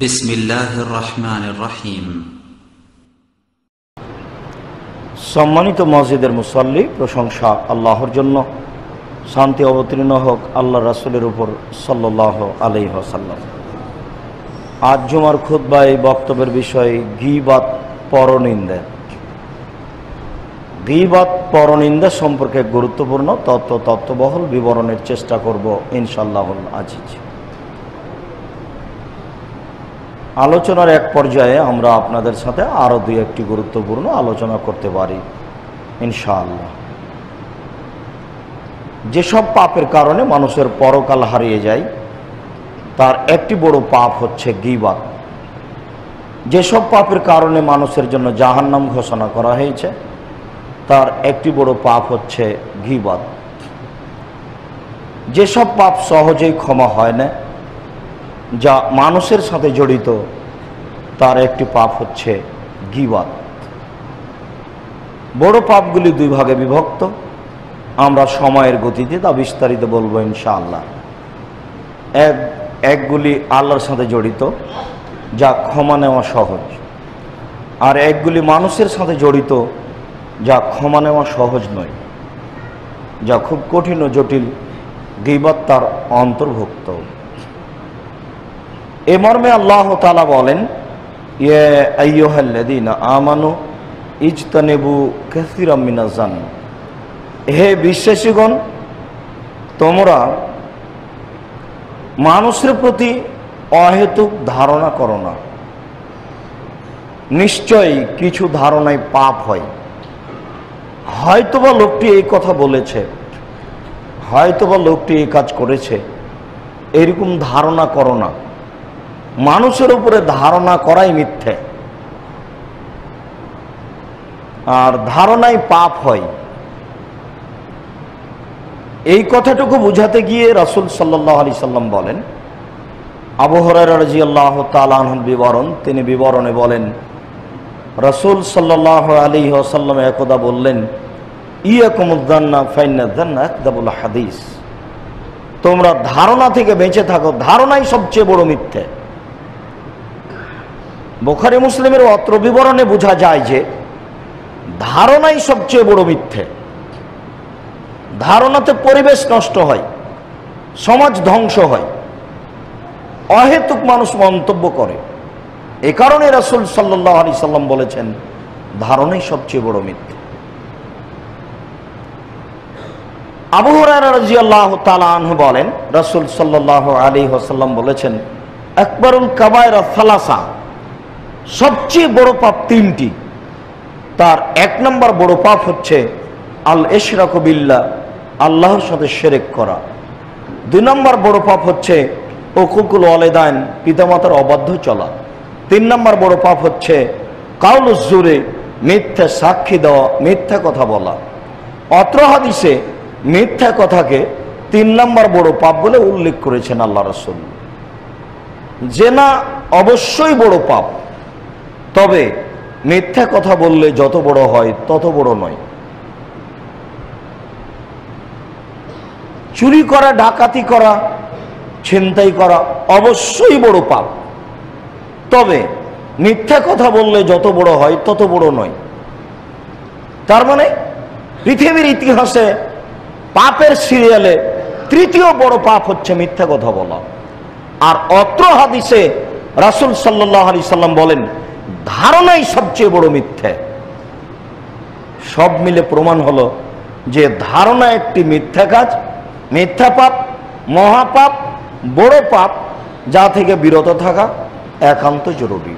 বিসমিল্লাহির রহমানির রহিম। সম্মানিত মসজিদের মুসল্লি, প্রশংসা আল্লাহর জন্য, শান্তি অবতীর্ণ হোক আল্লাহ রাসূলের উপর সাল্লাল্লাহু আলাইহি ওয়াসাল্লাম। আজ জুমার খুতবায় বক্তব্যের বিষয় গীবাত, পরনিন্দা। গীবাত, পরনিন্দা সম্পর্কে গুরুত্বপূর্ণ তত্ত্ববহল বিবরণের চেষ্টা করব ইনশাআল্লাহুল আজিজ। আলোচনার এক পর্যায়ে আমরা আপনাদের সাথে আরও দুই একটি গুরুত্বপূর্ণ আলোচনা করতে পারি ইনশাআল্লাহ। যেসব পাপের কারণে মানুষের পরকাল হারিয়ে যায় তার একটি বড় পাপ হচ্ছে গীবাত। যেসব পাপের কারণে মানুষের জন্য জাহান্নাম ঘোষণা করা হয়েছে তার একটি বড় পাপ হচ্ছে গীবাত। যেসব পাপ সহজেই ক্ষমা হয় না, যা মানুষের সাথে জড়িত, তার একটি পাপ হচ্ছে গীবাত। বড় পাপগুলি দুই ভাগে বিভক্ত। আমরা সময়ের গতিতে তা বিস্তারিত বলবো ইনশাআল্লাহ। একগুলি আল্লাহর সাথে জড়িত, যা ক্ষমা নেওয়া সহজ, আর একগুলি মানুষের সাথে জড়িত, যা ক্ষমা নেওয়া সহজ নয়, যা খুব কঠিন ও জটিল। গীবাত তার অন্তর্ভুক্ত। এ মর্মে আল্লাহ তাআলা বলেন, ইয়া আইয়ুহাল্লাযীনা আমানু ইজতানিবু কাসীরাম মিনাজ জান। হে বিশ্বাসীগণ, তোমরা মানুষের প্রতি অহেতুক ধারণা করো না। নিশ্চয়ই কিছু ধারণায় পাপ হয়। হয়তোবা লোকটি এই কথা বলেছে, হয়তোবা লোকটি এই কাজ করেছে, এরকম ধারণা করো না। মানুষের উপরে ধারণা করাই মিথ্যে, আর ধারণায় পাপ হয়। এই কথাটুকু বুঝাতে গিয়ে রাসূল সাল্লাল্লাহু আলাইহি সাল্লাম বলেন, আবু হুরায়রা রাদিয়াল্লাহু তাআলা আনহুর বিবরণ, তিনি বিবরণে বলেন, রাসূল সাল্লাল্লাহু আলাইহি ওয়াসাল্লাম একদা বললেন, ইয়াকুমুয যান্না ফাইন্না যান্না আকযাবুল হাদিস। তোমরা ধারণা থেকে বেঁচে থাকো, ধারণাই সবচেয়ে বড় মিথ্যে। বুখারী মুসলিমের অত্র বিবরণে বোঝা যায় যে ধারণাই সবচেয়ে বড় মিথ্যে। ধারণাতে পরিবেশ নষ্ট হয়, সমাজ ধ্বংস হয়, অহেতুক মানুষ মন্তব্য করে। এ কারণে রাসূল সাল্লাল্লাহু আলাইহি সাল্লাম বলেছেন, ধারণাই সবচেয়ে বড় মিথ্যে। আবু হুরায়রা রাদিয়াল্লাহু তাআলা আনহু বলেন, রাসূল সাল্লাল্লাহু আলাইহি ওয়াসাল্লাম বলেছেন, আকবারুল কাবায়রা সালাসা। সবচেয়ে বড় পাপ তিনটি। তার এক নম্বর বড় পাপ হচ্ছে আল ইশরাকু বিল্লাহ, আল্লাহর সাথে শিরক করা। দুই নম্বর বড় পাপ হচ্ছে উকুকুল ওয়ালিদাইন, পিতামাতার অবাধ্য চলা। তিন নম্বর বড় পাপ হচ্ছে কাউলুজ জুরে, মিথ্যা সাক্ষী দেওয়া, মিথ্যা কথা বলা। অত্র হাদিসে মিথ্যা কথাকে তিন নম্বর বড় পাপ বলে উল্লেখ করেছেন আল্লাহ রাসূল। জেনা অবশ্যই বড় পাপ, তবে মিথ্যা কথা বললে যত বড় হয় তত বড় নয়। চুরি করা, ডাকাতি করা, ছিনতাই করা অবশ্যই বড় পাপ, তবে মিথ্যা কথা বললে যত বড় হয় তত বড় নয়। তার মানে পৃথিবীর ইতিহাসে পাপের সিরিয়ালে তৃতীয় বড় পাপ হচ্ছে মিথ্যা কথা বলা। আর অত্র হাদিসে রাসূল সাল্লাল্লাহু আলাইহি সাল্লাম বলেন, ধারণাই সবচেয়ে বড় মিথ্যে। সব মিলে প্রমাণ হলো যে ধারণা একটি মিথ্যা কাজ, মিথ্যা পাপ, মহাপাপ, বড় পাপ, যা থেকে বিরত থাকা একান্ত জরুরি।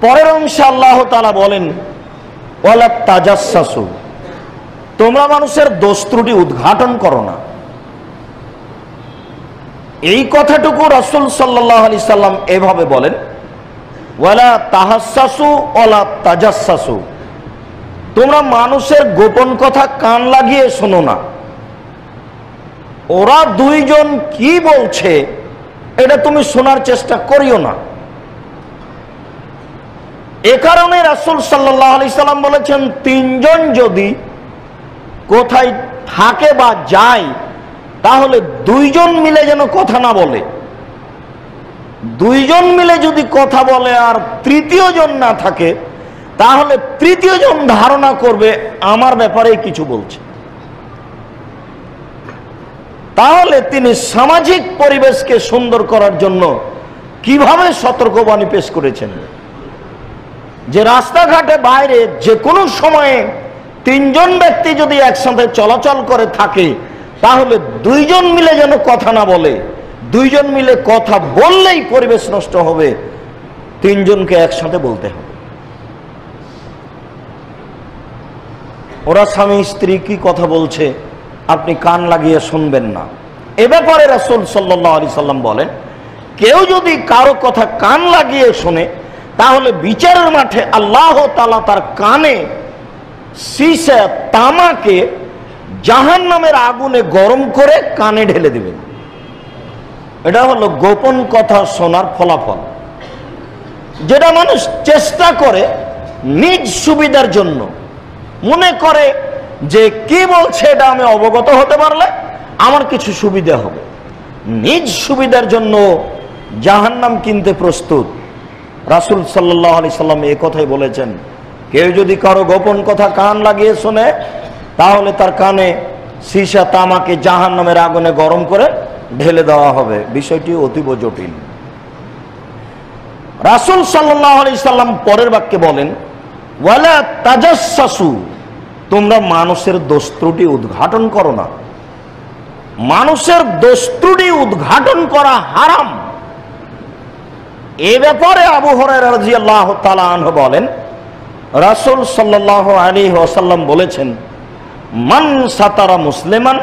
পরের অংশে আল্লাহ তাআলা বলেন, ওয়ালা তাজাসসু। তোমরা মানুষের দোষ ত্রুটি উদ্ঘাটন করো না। এই কথাটুকু রাসূল সাল্লাল্লাহু আলাইহি সাল্লাম এভাবে বলেন, ওয়ালা তাহাসসাসু ওয়ালা তাজাসসাসু। তোমরা মানুষের গোপন কথা কান লাগিয়ে শোনো না। ওরা দুইজন কি বলছে এটা তুমি শোনার চেষ্টা করিও না। এ কারণে রাসূল সাল্লাল্লাহু আলাইহি সাল্লাম বলেছেন, তিনজন যদি কোথায় থাকে বা যায় তাহলে দুইজন মিলে যেন কথা না বলে। দুইজন মিলে যদি কথা বলে আর তৃতীয় জন না থাকে, তাহলে তৃতীয় জন ধারণা করবে আমার ব্যাপারেই কিছু বলছে। তাহলে তিনি সামাজিক পরিবেশকে সুন্দর করার জন্য কিভাবে সতর্কবাণী পেশ করেছেন যে রাস্তাঘাটে বাইরে যে কোনো সময়ে তিনজন ব্যক্তি যদি একসাথে চলাচল করে থাকে, তাহলে দুইজন মিলে যেন কথা না বলে। দুইজন মিলে কথা বললেই পরিবেশ নষ্ট হবে, তিনজনকে একসাথে বলতে হবে। ওরা স্বামী স্ত্রী কি কথা বলছে আপনি কান লাগিয়ে শুনবেন না। এ ব্যাপারে রাসূল সাল্লাল্লাহু আলাইহি সাল্লাম বলেন, কেউ যদি কারো কথা কান লাগিয়ে শোনে, তাহলে বিচারের মাঠে আল্লাহ তাআলা তার কানে সীসা তামাকে জাহান্নামের আগুনে গরম করে কানে ঢেলে দিবেন। এটা হলো গোপন কথা শোনার ফলাফল, যেটা মানুষ চেষ্টা করে নিজ সুবিধার জন্য, মনে করে যে কি বলছে এটা আমি অবগত হতে পারলে আমার কিছু সুবিধা হবে। নিজ সুবিধার জন্য জাহান্নাম কিনতে প্রস্তুত। রাসূল সাল্লাল্লাহু আলাইহি সাল্লাম এই কথাই বলেছেন, কেউ যদি কারো গোপন কথা কান লাগিয়ে শোনে, তাহলে তার কানে সীসা তামাকে জাহান্নামের আগুনে গরম করে ঢেলে দেওয়া হবে। বিষয়টি অতীব জটিল। রাসূল সাল্লাল্লাহু আলাইহি সাল্লাম পরের বাক্যে বলেন, ওয়ালা তাজাসসু, তোমরা মানুষের দোষ ত্রুটি উদ্ঘাটন করো না। মানুষের দোষ ত্রুটি উদ্ঘাটন করা হারাম। এ ব্যাপারে আবু হুরায়রা রাদিয়াল্লাহু তাআলা আনহু বলেন, রাসূল সাল্লাল্লাহু আলাইহি ওয়াসাল্লাম বলেছেন, মান সাতারা মুসলিমান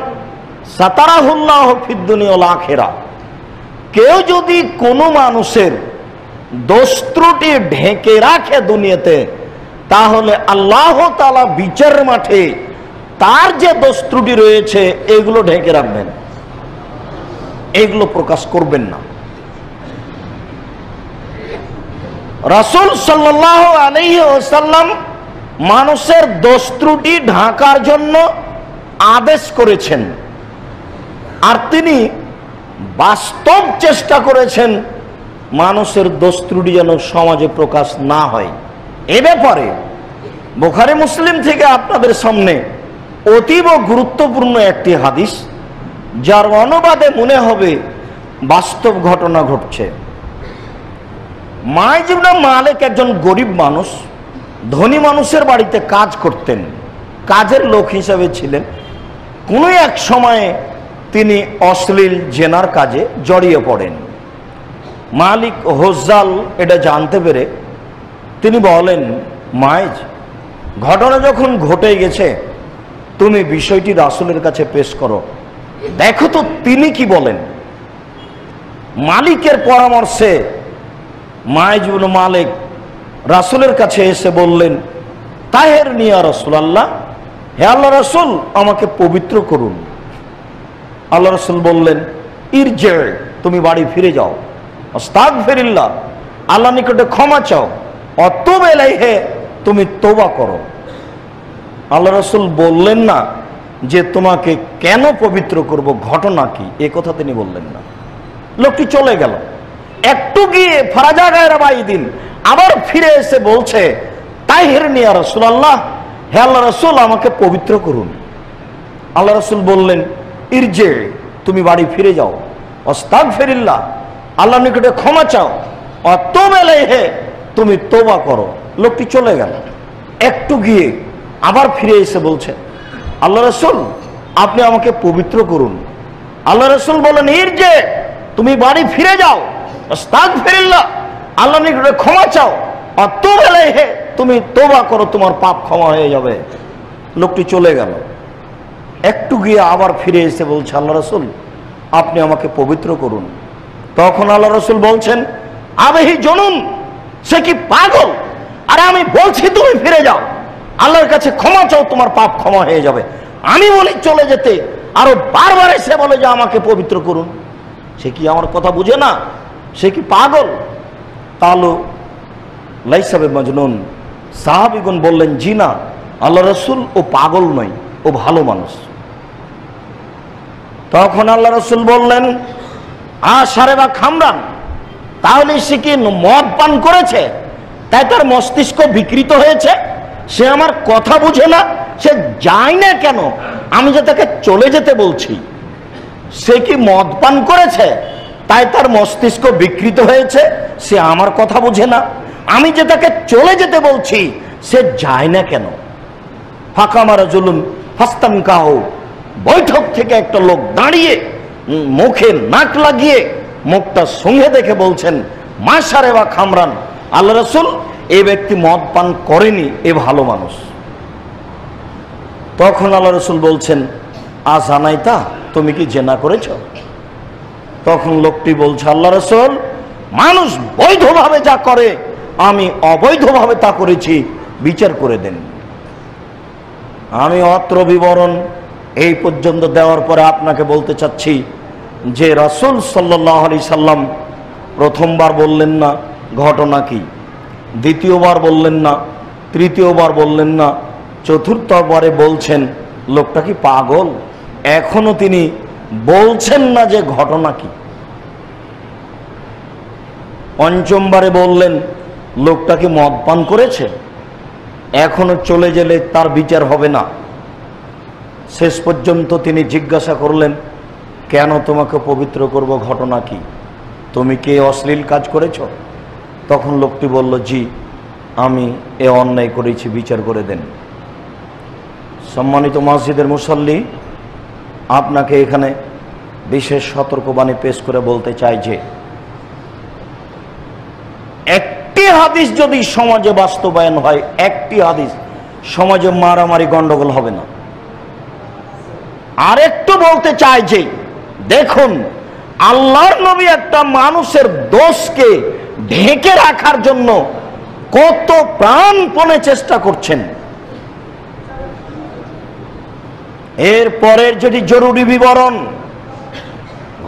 সাতারাহুল্লাহু ফিদ দুনিয়া ওয়াল আখিরা। কেউ যদি কোনো মানুষের দোষ ত্রুটি ঢেকে রাখে দুনিয়াতে, তাহলে আল্লাহ তাআলা বিচারের মাঠে তার যে দোষ ত্রুটি রয়েছে এগুলো ঢেকে রাখবেন, এগুলো প্রকাশ করবেন না। রাসূল সাল্লাল্লাহু আলাইহি ওয়াসাল্লাম মানুষের দোষ ত্রুটি ঢাকার জন্য আদেশ করেছেন, আর তিনি বাস্তব চেষ্টা করেছেন মানুষের দোষ ত্রুটি যেন সমাজে প্রকাশ না হয়। এ ব্যাপারে বুখারী মুসলিম থেকে আপনাদের সামনে অতীব গুরুত্বপূর্ণ একটি হাদিস, যার অনুবাদে মনে হবে বাস্তব ঘটনা ঘটছে। মাইজ ইবনে মালিক একজন গরিব মানুষ, ধনী মানুষের বাড়িতে কাজ করতেন, কাজের লোক হিসেবে ছিলেন। কোনো এক সময়ে তিনি অশ্লীল জেনার কাজে জড়িয়ে পড়েন। মালিক হোজ্জাল এটা জানতে পেরে তিনি বলেন, মাইজ, ঘটনা যখন ঘটে গেছে তুমি বিষয়টি রাসূলের কাছে পেশ করো, দেখো তো তিনি কি বলেন। মালিকের পরামর্শে মাইজ ইবনে মালিক রাসূলের কাছে এসে বললেন, তাহের নিয়া রাসূলুল্লাহ, হে আল্লাহ রাসূল, আমাকে পবিত্র করুন। আল্লাহ রাসূল বললেন, ইরজি, তুমি বাড়ি ফিরে যাও। আস্তাগফিরুল্লাহ, আল্লাহর নিকটে ক্ষমা চাও। অতুব ইলাইহি, তুমি তওবা করো। আল্লাহ রাসূল বললেন না যে তোমাকে কেন পবিত্র করব, ঘটনা কি, এ কথা তিনি বললেন না। লোকটি চলে গেল। একটু গিয়ে ফারাজা গায়রা বাইদিন আবার ফিরে এসে বলছে, তাহির নিয়া রাসূলুল্লাহ, হে আল্লাহ রাসূল, আমাকে পবিত্র করুন। আল্লাহ রাসূল বললেন, ইরজি, তুমি বাড়ি ফিরে যাও। আস্তাগফিরুল্লাহ, আল্লাহর নিকটে ক্ষমা চাও। অতুব ইলাইহি, তুমি তওবা করো। লোকটি চলে গেল। একটু গিয়ে আবার ফিরে এসে বলছে, আল্লাহ রাসূল, আপনি আমাকে পবিত্র করুন। আল্লাহ রাসূল বলেন, ইরজি, তুমি বাড়ি ফিরে যাও। আস্তাগফিরুল্লাহ, আল্লাহর নিকটে ক্ষমা চাও। অতুব ইলাইহি, তুমি তওবা করো, তোমার পাপ ক্ষমা হয়ে যাবে। লোকটি চলে গেল। একটু গিয়ে আবার ফিরে এসে বলছে, আল্লাহ রাসূল, আপনি আমাকে পবিত্র করুন। তখন আল্লাহ রাসূল বলছেন, আবেহি জনুন, সে কি পাগল? আরে আমি বলছি তুমি ফিরে যাও, আল্লাহর কাছে ক্ষমা চাও, তোমার পাপ ক্ষমা হয়ে যাবে। আমি বলি চলে যেতে, আরো বারবার এসে বলে যে আমাকে পবিত্র করুন। সে কি আমার কথা বুঝে না? সে কি পাগল? তাহলে লাইসা বিমাজনুন, সাহাবীগণ বললেন, জি না আল্লাহ রাসূল, ও পাগল নয়, ও ভালো মানুষ। তখন আল্লাহ রাসূল বললেন, আশারে বা খামরান, তাহলে সে কি মদ পান করেছে, তাই তার মস্তিষ্ক বিকৃত হয়েছে? সে আমার কথা বুঝে না, সে যায় না কেন? আমি যে তাকে চলে যেতে বলছি, সে কি মদ পান করেছে তাই তার মস্তিষ্ক বিকৃত হয়েছে? সে আমার কথা বুঝে না। আমি যে তাকে চলে যেতে বলছি, সে যায় না কেন? ফাঁকা মারা জুলুন ফাস্তান কাহ, বৈঠক থেকে একটা লোক দাঁড়িয়ে মুখে নাক লাগিয়ে মুখটা সঙ্গে দেখে বলছেন, মাশারে বা খামরান, আল্লাহ রাসূল, এই ব্যক্তি মদ পান করেনি, এ ভালো মানুষ। তখন আল্লাহ রাসূল বলছেন, আজানাইতা, তুমি কি জেনা করেছ? তখন লোকটি বলছে, আল্লাহ রাসূল, মানুষ বৈধভাবে যা করে আমি অবৈধভাবে তা করেছি, বিচার করে দেন। আমি অত্র বিবরণ এই পর্যন্ত দেওয়ার পরে আপনাকে বলতে চাচ্ছি যে রাসূল সাল্লাল্লাহু আলাইহি সাল্লাম প্রথমবার বললেন না ঘটনা কি, দ্বিতীয়বার বললেন না, তৃতীয়বার বললেন না, চতুর্থবারে বলছেন লোকটা কি পাগল? এখনো তিনি বলছেন না যে ঘটনা কি। পঞ্চমবারে বললেন লোকটা কি মদ পান করেছে, এখনো চলে গেলে তার বিচার হবে না। শেষ পর্যন্ত তিনি জিজ্ঞাসা করলেন, কেন তোমাকে পবিত্র করব, ঘটনা কি? তুমি কি অশ্লীল কাজ করেছ? তখন লোকটি বলল, জি, আমি এ অন্যায় করেছি, বিচার করে দেন। সম্মানিত মসজিদের মুসল্লি, আপনাকে এখানে বিশেষ সতর্কবাণী পেশ করে বলতে চাই যে একটি হাদিস যদি সমাজে বাস্তবায়ন হয়, একটি হাদিস, সমাজে মারামারি গন্ডগোল হবে না। আরেকটু বলতে চাই যে দেখুন, আল্লাহর নবী একটা মানুষের দোষকে ঢেকে রাখার জন্য কত প্রাণপণে চেষ্টা করছেন। এর পরের যদি জরুরি বিবরণ,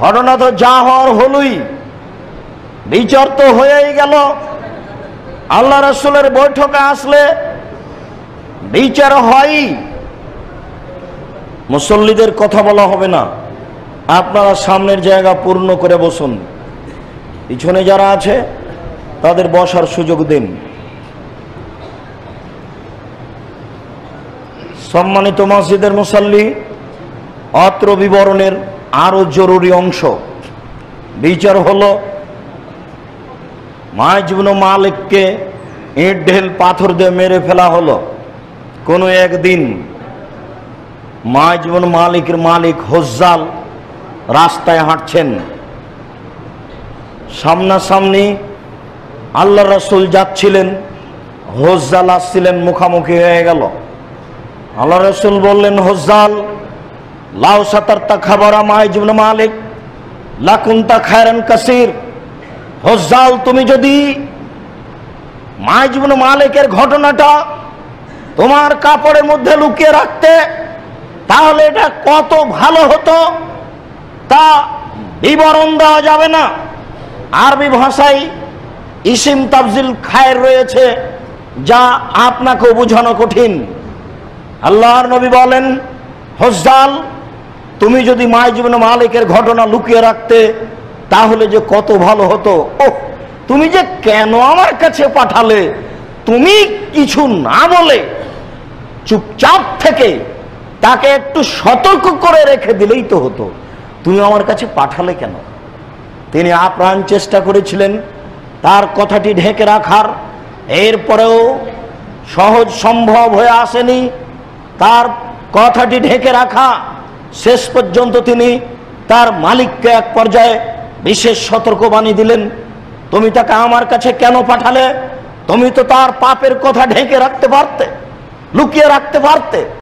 ঘটনা তো যা হওয়ার হলই, বিচার তো হয়েই গেল। আল্লাহ রাসূলের বৈঠকে আসলে বিচার হয়। মুসল্লিদের কথা বলা হবে না, আপনারা সামনের জায়গা পূর্ণ করে বসুন, পিছনে যারা আছে তাদের বসার সুযোগ দিন। সম্মানিত মসজিদের মুসল্লি, অত্র বিবরণের আরো জরুরি অংশ, বিচার হলো মাইজ ইবনে মালিককে ইট ঢেল পাথর দিয়ে মেরে ফেলা হলো। কোনো একদিন মাইজ ইবনে মালিকের মালিক হুজ্জাল রাস্তায় হাঁটছেন, সামনাসামনি আল্লাহ রাসূল যাচ্ছিলেন, হুজ্জাল আসছিলেন, মুখামুখি হয়ে গেল। আল্লাহ রাসূল বললেন, হুজ্জাল, লাউ সাতারতা খাবারা মাইজ ইবনে মালিক লাকুনতা খায়রান কাসীর। হুজ্জাল, তুমি যদি মাইজ ইবনে মালিকের ঘটনাটা তোমার কাপড়ের মধ্যে লুকিয়ে রাখতে, তাহলে এটা কত ভালো হতো, তা বিবরণ দেওয়া যাবে না। আরবি ভাষায় ইসিম তাফজিল খায়ের রয়েছে, যা আপনাকেও বোঝানো কঠিন। আল্লাহর নবী বলেন, হুজ্জাল, তুমি যদি মাইজ ইবনে মালিকের ঘটনা লুকিয়ে রাখতে, তাহলে যে কত ভালো হতো। ওহ, তুমি যে কেন আমার কাছে পাঠালে? তুমি কিছু না বলে চুপচাপ থেকে তাকে একটু সতর্ক করে রেখে দিলেই তো হতো, তুমি আমার কাছে পাঠালে কেন? তিনি আপ্রাণ চেষ্টা করেছিলেন তার কথাটি ঢেকে রাখার, এরপরেও সহজ সম্ভব হয়ে আসেনি তার কথাটি ঢেকে রাখা। শেষ পর্যন্ত তিনি তার মালিককে এক পর্যায়ে বিশেষ সতর্কবাণী দিলেন, তুমি তাকে আমার কাছে কেন পাঠালে? তুমি তো তার পাপের কথা ঢেকে রাখতে পারতে, লুকিয়ে রাখতে পারতে।